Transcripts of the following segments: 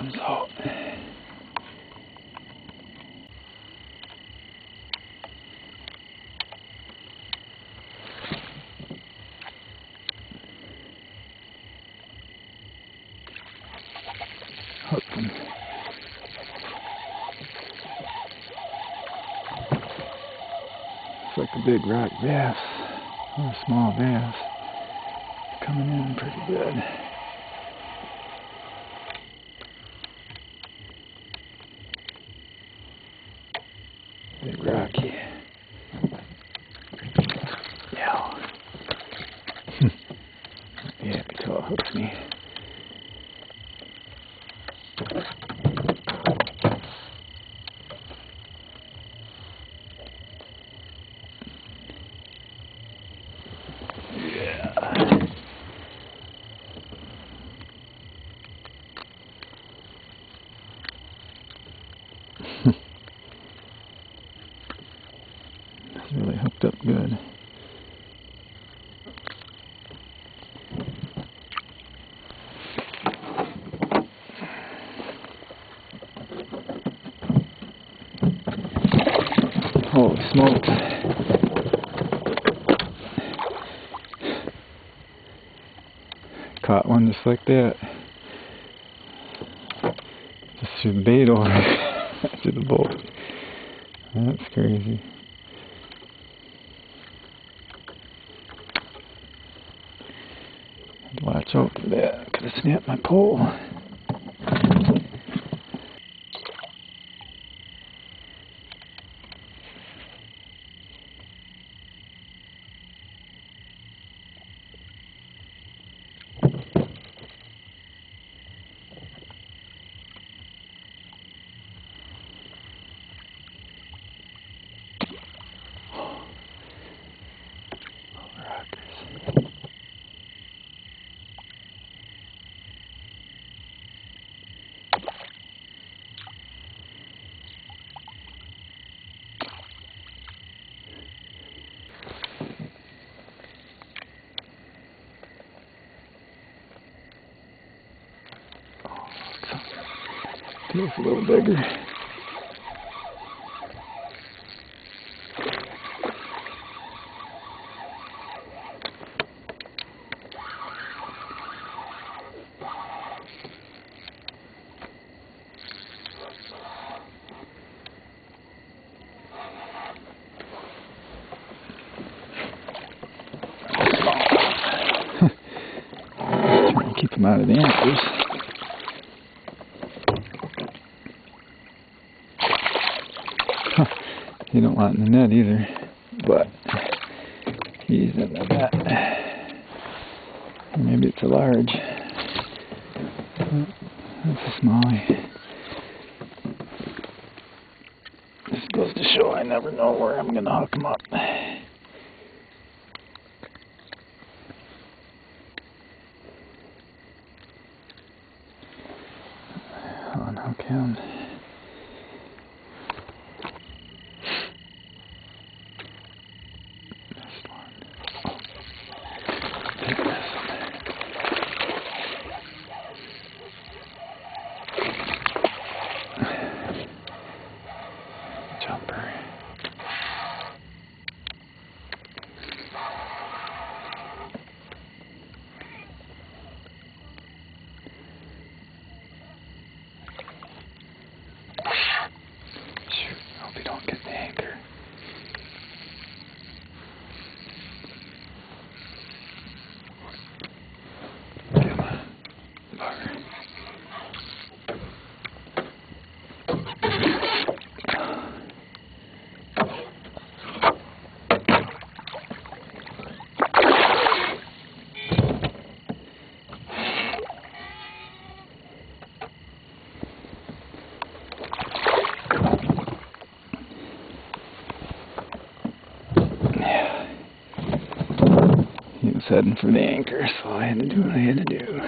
some salt. Hooked him. It's like a big rock bass or a small bass. Coming in pretty good. Big rocky. Yeah. Yeah, until it hooks me. It's really hooked up good. Holy smokes. Caught one just like that. Just threw the bait over to the boat. That's crazy. Watch out for that. Could have snapped my pole. Feels a little bigger. Trying to keep them out of the anchors. You don't want it in the net either, but he's in the net. Or maybe it's a large. That's a smallie. This goes to show I never know where I'm going to hook them up. Unhook him. Jumper. Shoot, hope you don't get the anchor. Come on, bugger. He was heading for the anchor, so I had to do what I had to do.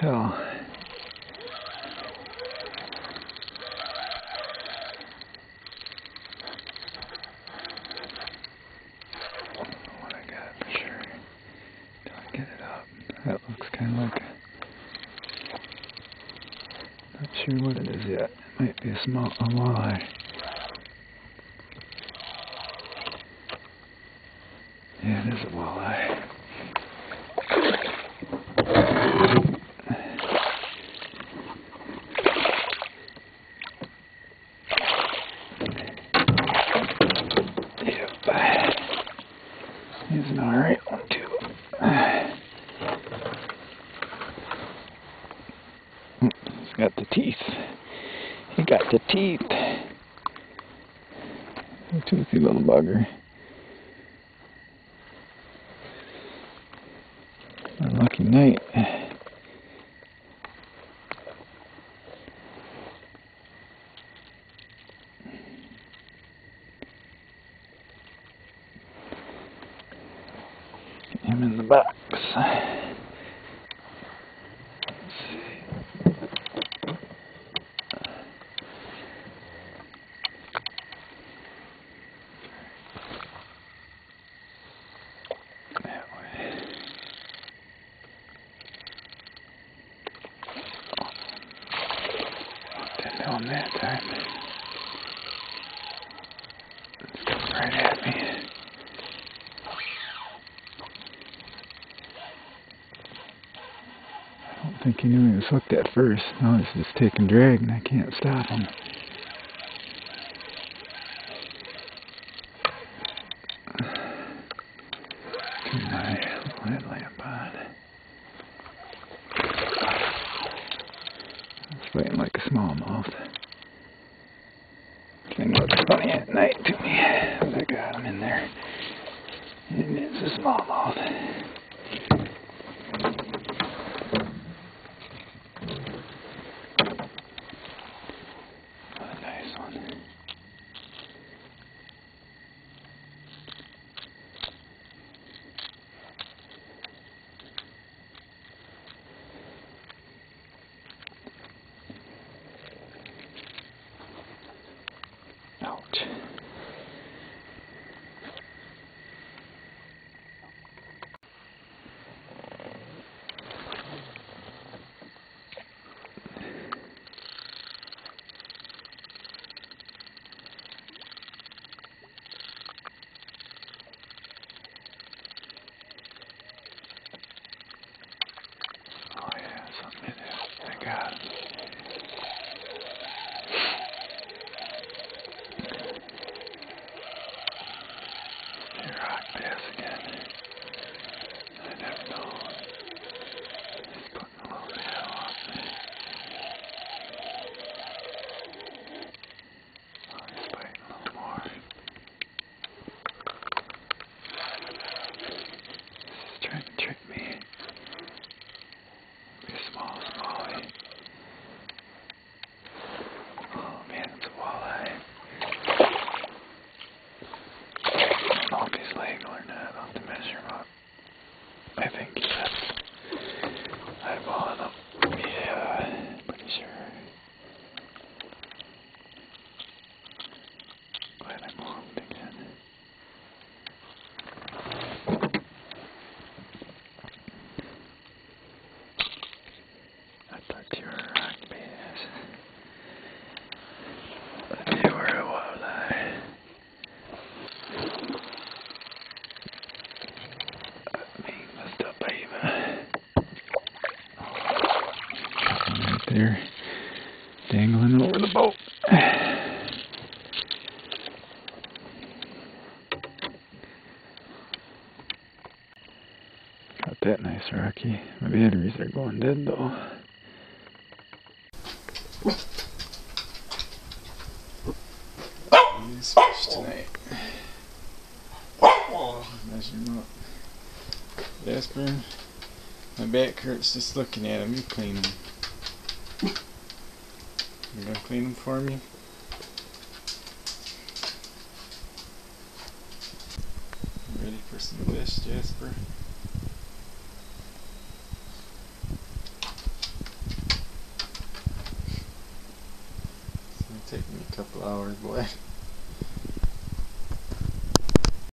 tell. What I got for sure. Till I get it up. That looks kind of like not sure what it is yet. It might be a walleye. Yeah, it is a walleye. He's an alright one too. He's got the teeth. He got the teeth. A toothy little bugger. Unlucky night. Get him in the box. Let's see. That way. Didn't know him that time. It's coming right at me. I don't think he knew he was hooked at first. Now he's just taking drag and I can't stop him. Turn my headlamp on. It's fighting like a smallmouth. Thing looks funny at night to me, but I got him in there. And it's a smallmouth. What a nice one. Ouch. Oh yeah, something in there. I got him. Rock bass again. I never know. He's putting a little bit on me. Oh, he's biting a little more. He's trying to trick me. Be a smallie. Oh man, it's a walleye. I don't know if he's legal or not. I'll have to measure him up. I think he's eyeballing him. Yeah, pretty sure. Glad I moved again. I thought you were a rock bass. But you were a walleye. Right there, dangling over the boat. Got that nice rocky. My batteries are going dead though. These fish tonight. Measure them up. Jasper, my back hurts just looking at him. You clean them. You gonna clean them for me? Ready for some fish, Jasper? Take me a couple hours, boy.